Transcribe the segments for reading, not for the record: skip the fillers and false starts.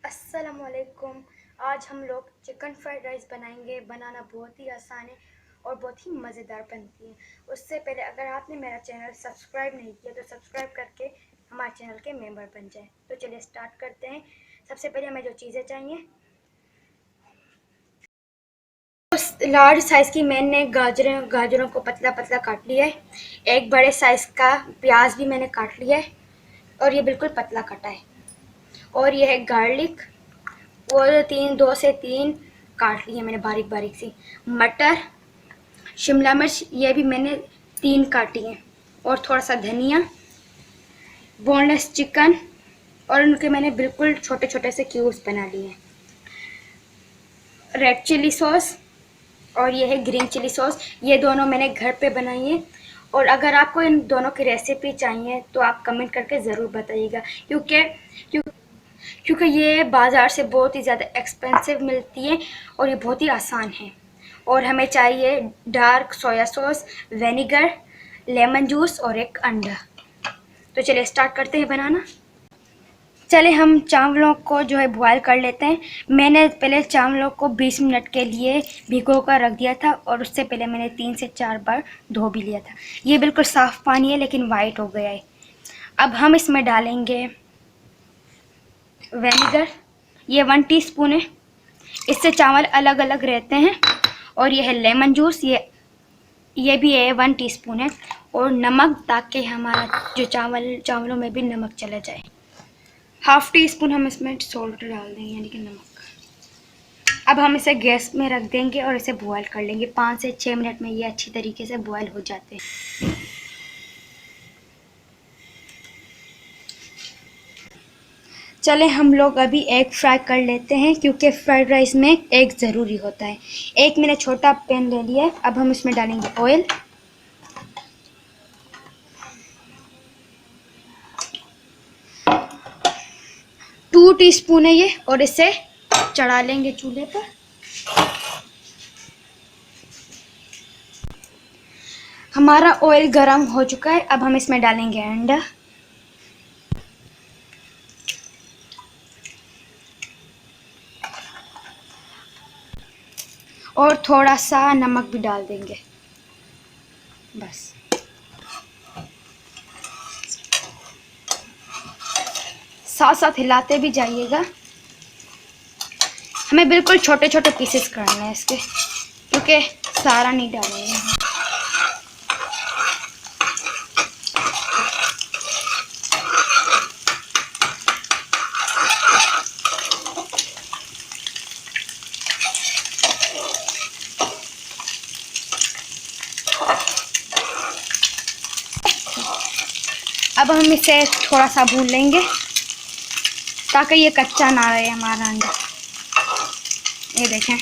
अस्सलामुअलैकुम। आज हम लोग चिकन फ्राइड राइस बनाएंगे। बनाना बहुत ही आसान है और बहुत ही मज़ेदार बनती है। उससे पहले अगर आपने मेरा चैनल सब्सक्राइब नहीं किया तो सब्सक्राइब करके हमारे चैनल के मेंबर बन जाए। तो चलिए स्टार्ट करते हैं। सबसे पहले हमें जो चीज़ें चाहिए, लार्ज साइज़ की मैंने गाजरों को पतला पतला काट लिया है। एक बड़े साइज़ का प्याज भी मैंने काट लिया है और ये बिल्कुल पतला कटा है। और ये है गार्लिक, वो 2 से 3 काट ली है मैंने बारीक बारीक सी। मटर, शिमला मिर्च ये भी मैंने 3 काटी हैं। और थोड़ा सा धनिया, बोनलेस चिकन, और उनके मैंने बिल्कुल छोटे छोटे से क्यूब्स बना लिए हैं। रेड चिली सॉस और ये है ग्रीन चिली सॉस, ये दोनों मैंने घर पे बनाई है। और अगर आपको इन दोनों की रेसिपी चाहिए तो आप कमेंट करके ज़रूर बताइएगा, क्योंकि ये बाज़ार से बहुत ही ज़्यादा एक्सपेंसिव मिलती है और ये बहुत ही आसान है। और हमें चाहिए dark soya sauce, vinegar, lemon juice और एक अंडा। तो चलिए स्टार्ट करते हैं बनाना। चले हम चावलों को जो है बॉयल कर लेते हैं। मैंने पहले चावलों को 20 मिनट के लिए भिगो कर रख दिया था और उससे पहले मैंने 3 से 4 बार धो भी लिया था। ये बिल्कुल साफ़ पानी है लेकिन वाइट हो गया है। अब हम इसमें डालेंगे विनेगर, ये 1 टीस्पून है, इससे चावल अलग अलग रहते हैं। और ये है लेमन जूस, ये भी है 1 टीस्पून है। और नमक, ताकि हमारा जो चावलों में भी नमक चला जाए। 1/2 टीस्पून हम इसमें सॉल्ट डाल देंगे, यानी कि नमक। अब हम इसे गैस में रख देंगे और इसे बॉयल कर लेंगे। 5 से 6 मिनट में ये अच्छी तरीके से बॉयल हो जाते हैं। चले हम लोग अभी एग फ्राई कर लेते हैं, क्योंकि फ्राइड राइस में एग ज़रूरी होता है। एक मैंने छोटा पैन ले लिया है। अब हम इसमें डालेंगे ऑयल, टू टीस्पून है ये, और इसे चढ़ा लेंगे चूल्हे पर। हमारा ऑयल गरम हो चुका है। अब हम इसमें डालेंगे अंडा, और थोड़ा सा नमक भी डाल देंगे, बस। साथ साथ हिलाते भी जाइएगा। हमें बिल्कुल छोटे छोटे पीसेस करने हैं इसके, क्योंकि सारा नहीं डालेंगे। अब हम इसे थोड़ा सा भून लेंगे ताकि ये कच्चा ना रहे हमारा अंडा। ये देखें,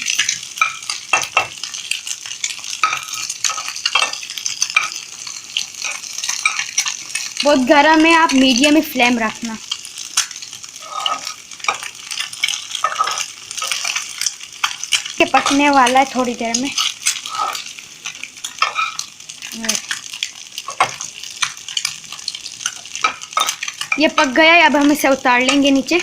बहुत गरम है, आप मीडियम ही फ्लेम रखना। ये पकने वाला है थोड़ी देर में। ये पक गया है। अब हम इसे उतार लेंगे नीचे।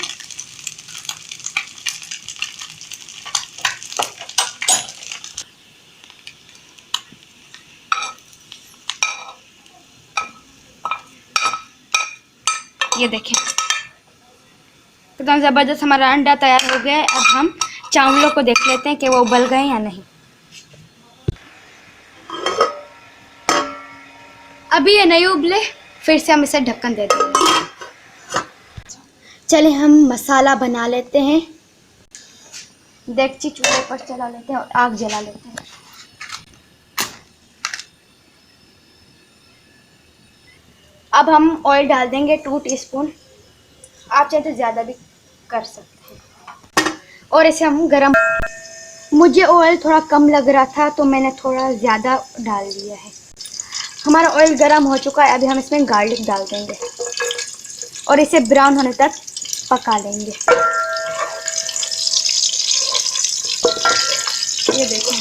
ये देखें, एकदम ज़बरदस्त हमारा अंडा तैयार हो गया है। अब हम चावलों को देख लेते हैं कि वो उबल गए या नहीं। अभी ये नहीं उबले, फिर से हम इसे ढक्कन दे देंगे। चले हम मसाला बना लेते हैं। देगची चूल्हे पर चला लेते हैं और आग जला लेते हैं। अब हम ऑयल डाल देंगे 2 टीस्पून। आप चाहे तो ज़्यादा भी कर सकते हैं। और इसे हम गरम, मुझे ऑयल थोड़ा कम लग रहा था तो मैंने थोड़ा ज़्यादा डाल दिया है। हमारा ऑयल गरम हो चुका है। अभी हम इसमें गार्लिक डाल देंगे और इसे ब्राउन होने तक पका लेंगे। ये देखें,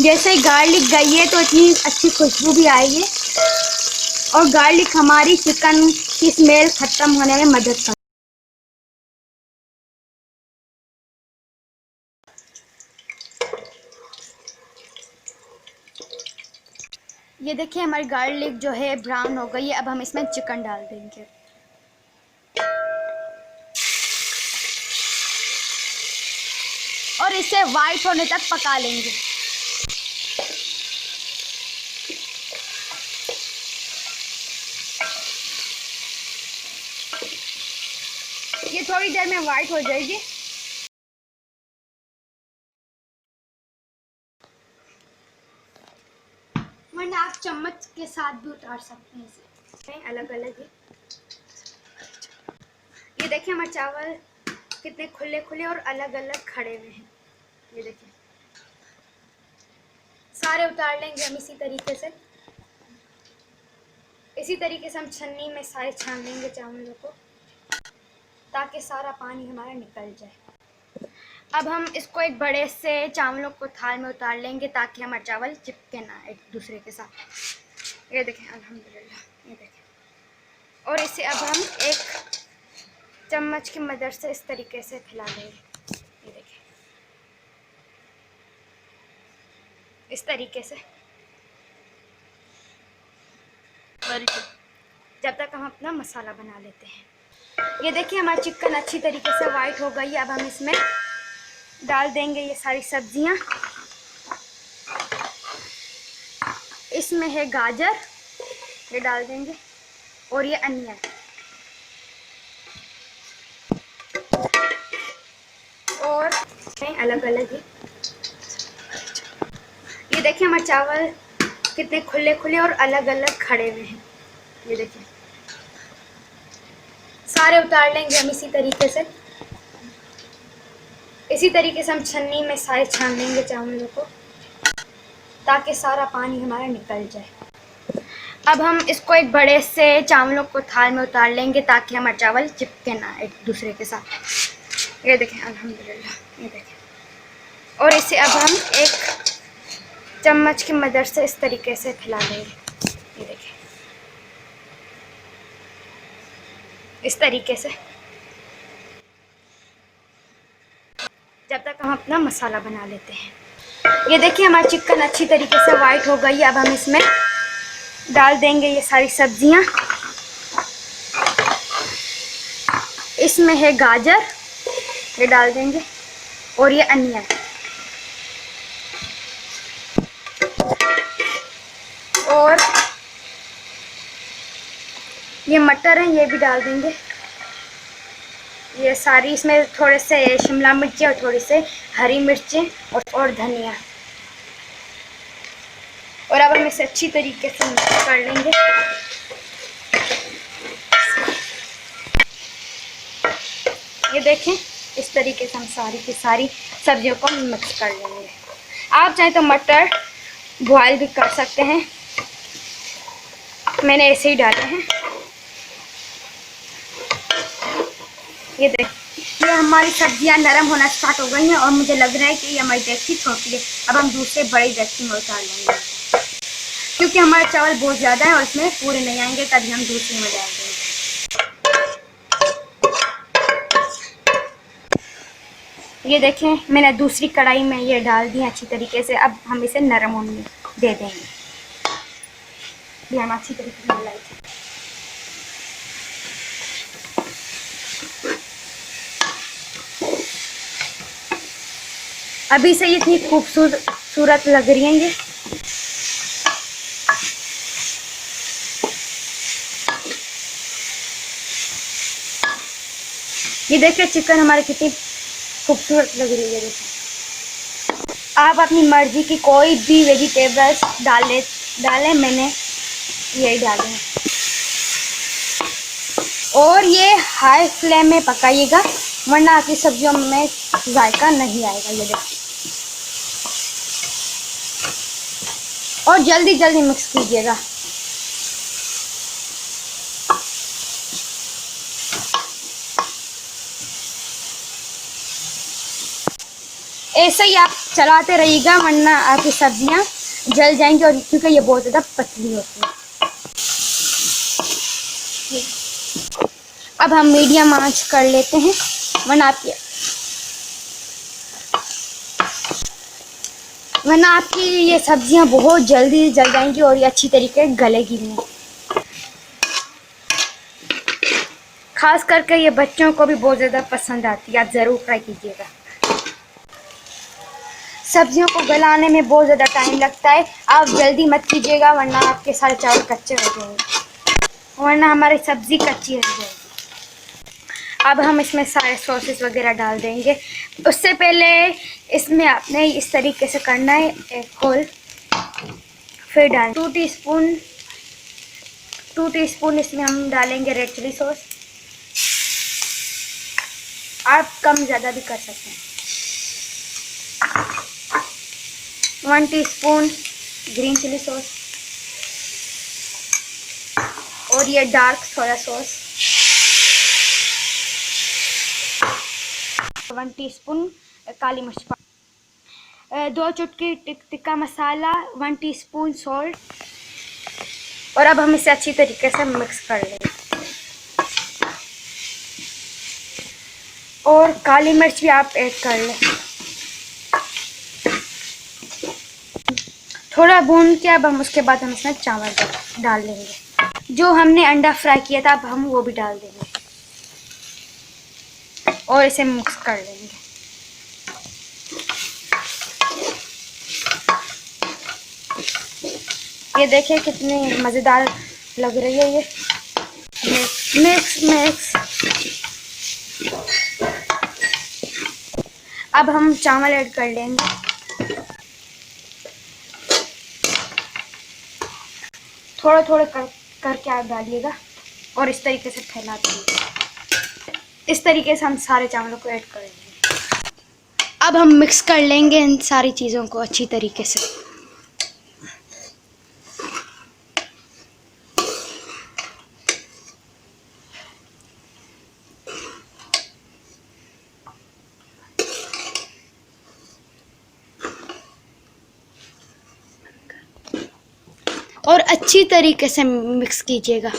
जैसे ही गार्लिक गई है तो इतनी अच्छी खुशबू भी आई है, और गार्लिक हमारी चिकन की स्मेल ख़त्म होने में मदद करती है। ये देखिए हमारी गार्लिक जो है ब्राउन हो गई है। अब हम इसमें चिकन डाल देंगे और इसे वाइट होने तक पका लेंगे। ये थोड़ी देर में वाइट हो जाएगी। वरना आप चम्मच के साथ भी उतार सकते हैं इसे अलग अलग ही। ये देखिए हमारे चावल कितने खुले खुले और अलग अलग खड़े हुए हैं। ये देखिए सारे उतार लेंगे हम इसी तरीके से। इसी तरीके से हम छन्नी में सारे छान लेंगे चावलों को ताकि सारा पानी हमारा निकल जाए। अब हम इसको एक बड़े से चावलों को थाल में उतार लेंगे ताकि हमारे चावल चिपके ना एक दूसरे के साथ। ये देखें अल्हम्दुलिल्लाह। ये देखें और इसे अब हम एक चम्मच की मदद से इस तरीके से फैला लेंगे। ये देखें इस तरीके से जब तक हम अपना मसाला बना लेते हैं। ये देखिए हमारी चिकन अच्छी तरीके से वाइट हो गई है। अब हम इसमें डाल देंगे ये सारी सब्जियां। इसमें है गाजर, ये डाल देंगे और ये अनियन और अलग अलग ही। ये देखिए हमारे चावल कितने खुले खुले और अलग अलग खड़े हुए हैं। ये देखिए सारे उतार लेंगे हम इसी तरीके से। इसी तरीके से हम छन्नी में सारे छान लेंगे चावलों को ताकि सारा पानी हमारा निकल जाए। अब हम इसको एक बड़े से चावलों को थाल में उतार लेंगे ताकि हमारे चावल चिपके ना एक दूसरे के साथ। ये देखें अल्हम्दुलिल्लाह। ये देखें और इसे अब हम एक चम्मच की मदद से इस तरीके से फैला लेंगे। ये देखें इस तरीके से जब तक हम अपना मसाला बना लेते हैं। ये देखिए हमारी चिकन अच्छी तरीके से वाइट हो गई है। अब हम इसमें डाल देंगे ये सारी सब्जियां। इसमें है गाजर, ये डाल देंगे और ये अनियन और ये मटर हैं, ये भी डाल देंगे। ये सारी इसमें थोड़े से शिमला मिर्ची और थोड़ी से हरी मिर्चें और धनिया। और अब हम इसे अच्छी तरीके से मिक्स कर लेंगे। ये देखें इस तरीके से हम सारी की सारी सब्जियों को मिक्स कर लेंगे। आप चाहें तो मटर बॉयल भी कर सकते हैं, मैंने ऐसे ही डाले हैं। ये देखिए ये हमारी सब्जियां नरम होना स्टार्ट हो गई हैं और मुझे लग रहा है कि ये हमारी डेक्ची छोटी है। अब हम दूसरे बड़ी डेक्ची में उतार लेंगे क्योंकि हमारे चावल बहुत ज़्यादा है और इसमें पूरे नहीं आएंगे, तभी हम दूसरे में डाल देंगे। ये देखें मैंने दूसरी कढ़ाई में ये डाल दी अच्छी तरीके से। अब हम इसे नरम होने दे देंगे। ये हम अच्छी तरीके से मिलाएंगे। अभी से इतनी खूबसूरत लग रही हैं ये देखिए चिकन हमारी कितनी खूबसूरत लग रही है। देखिए आप अपनी मर्जी की कोई भी वेजिटेबल्स डालें, मैंने यही डाले हैं। और ये हाई फ्लेम में पकाइएगा वरना आपकी सब्जियों में जायका नहीं आएगा। ये देखिए और जल्दी जल्दी मिक्स कीजिएगा। ऐसे ही आप चलाते रहिएगा वरना आपकी सब्जियां जल जाएंगी और क्योंकि ये बहुत ज़्यादा पतली होती है। अब हम मीडियम आंच कर लेते हैं वरना आपकी वरना आपकी ये सब्जियां बहुत जल्दी जल जाएंगी और ये अच्छी तरीके गलेगी नहीं। खास करके ये बच्चों को भी बहुत ज़्यादा पसंद आती है, आप ज़रूर ट्राई कीजिएगा। सब्जियों को गलाने में बहुत ज़्यादा टाइम लगता है, आप जल्दी मत कीजिएगा वरना आपके सारे चावल कच्चे हो जाएंगे, वरना हमारी सब्ज़ी कच्ची रह जाएगी। अब हम इसमें सारे सॉसेस वगैरह डाल देंगे। उससे पहले इसमें आपने इस तरीके से करना है, एक होल फिर डाल 2 टीस्पून इसमें हम डालेंगे रेड चिली सॉस। आप कम ज़्यादा भी कर सकते हैं। 1 टीस्पून ग्रीन चिली सॉस और ये डार्क सोया सॉस। 1 टीस्पून काली मिर्च पाउडर, 2 चुटकी टिक्का मसाला, 1 टीस्पून सॉल्ट। और अब हम इसे अच्छी तरीके से मिक्स कर लेंगे। और काली मिर्च भी आप ऐड कर लें। थोड़ा भून के अब हम उसके बाद हम इसमें चावल डाल देंगे। जो हमने अंडा फ्राई किया था अब हम वो भी डाल देंगे और इसे मिक्स कर लेंगे। ये देखिए कितनी मज़ेदार लग रही है ये। मिक्स। अब हम चावल ऐड कर लेंगे। थोड़ा करके आप डालिएगा और इस तरीके से फैला दीजिए। इस तरीके से हम सारे चावलों को ऐड कर लेंगे। अब हम मिक्स कर लेंगे इन सारी चीज़ों को अच्छी तरीके से। और अच्छी तरीके से मिक्स कीजिएगा।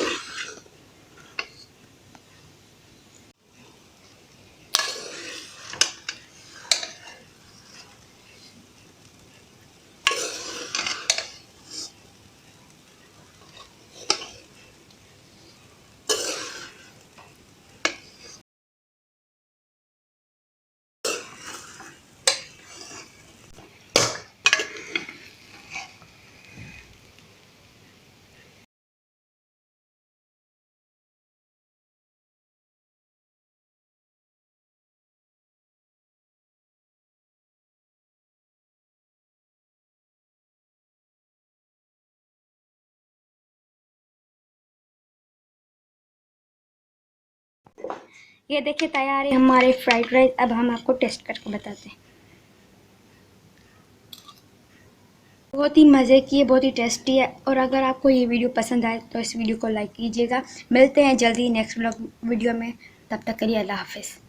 ये देखिए तैयार है हमारे फ्राइड राइस। अब हम आपको टेस्ट करके बताते हैं। बहुत ही मज़े की है, बहुत ही टेस्टी है। और अगर आपको ये वीडियो पसंद आए तो इस वीडियो को लाइक कीजिएगा। मिलते हैं जल्दी नेक्स्ट वीडियो में, तब तक के लिए अल्लाह हाफिज़।